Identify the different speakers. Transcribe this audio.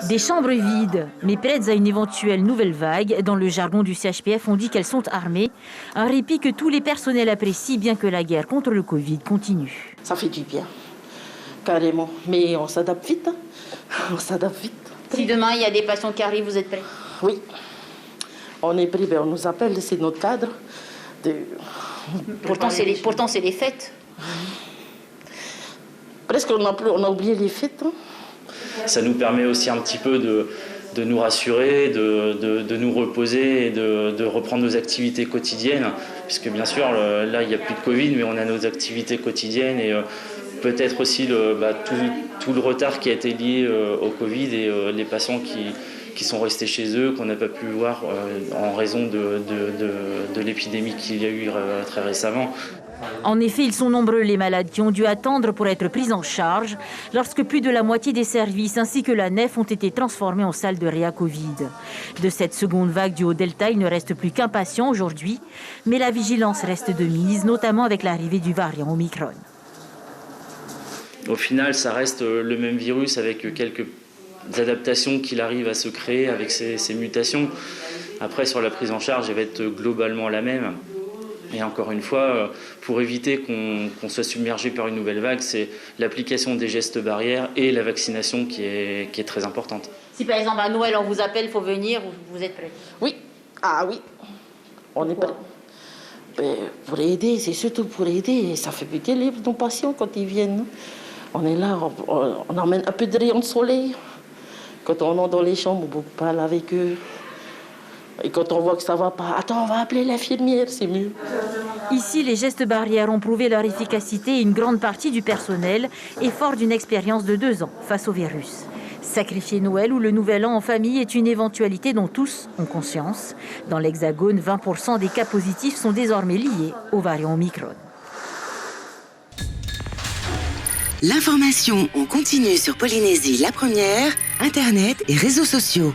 Speaker 1: Des chambres vides, mais prêtes à une éventuelle nouvelle vague. Dans le jargon du CHPF, on dit qu'elles sont armées. Un répit que tous les personnels apprécient, bien que la guerre contre le Covid continue.
Speaker 2: Ça fait du bien, carrément. Mais on s'adapte vite. On s'adapte vite.
Speaker 1: Si demain il y a des patients qui arrivent, vous êtes prêts?
Speaker 2: Oui. On est prêts, on nous appelle, c'est notre cadre.
Speaker 1: Pourtant, c'est les fêtes.
Speaker 2: Presque on a oublié les fêtes.
Speaker 3: Ça nous permet aussi un petit peu de nous rassurer, de nous reposer et de reprendre nos activités quotidiennes. Puisque bien sûr, là, il n'y a plus de Covid, mais on a nos activités quotidiennes et peut-être aussi tout le retard qui a été lié au Covid et les patients qui sont restés chez eux, qu'on n'a pas pu voir en raison de l'épidémie qu'il y a eu très récemment.
Speaker 1: En effet, ils sont nombreux les malades qui ont dû attendre pour être pris en charge lorsque plus de la moitié des services ainsi que la nef ont été transformés en salle de réa Covid. De cette seconde vague du Haut-Delta, il ne reste plus qu'un patient aujourd'hui, mais la vigilance reste de mise, notamment avec l'arrivée du variant Omicron.
Speaker 3: Au final, ça reste le même virus avec quelques adaptations qu'il arrive à se créer avec ces mutations. Après, sur la prise en charge, elle va être globalement la même. Et encore une fois, pour éviter qu'on soit submergé par une nouvelle vague, c'est l'application des gestes barrières et la vaccination qui est très importante.
Speaker 1: Si par exemple à Noël on vous appelle, il faut venir, vous êtes prêts?
Speaker 2: Oui. Ah oui. On est prêts. Pour aider, c'est surtout pour aider. Ça fait plaisir nos patients quand ils viennent. On est là, on emmène un peu de rayon de soleil. Quand on est dans les chambres, on parle avec eux. Et quand on voit que ça ne va pas, attends, on va appeler l'infirmière, c'est mieux.
Speaker 1: Ici, les gestes barrières ont prouvé leur efficacité et une grande partie du personnel est fort d'une expérience de 2 ans face au virus. Sacrifier Noël ou le Nouvel An en famille est une éventualité dont tous ont conscience. Dans l'Hexagone, 20% des cas positifs sont désormais liés au variant Omicron.
Speaker 4: L'information en continu sur Polynésie la première, Internet et réseaux sociaux.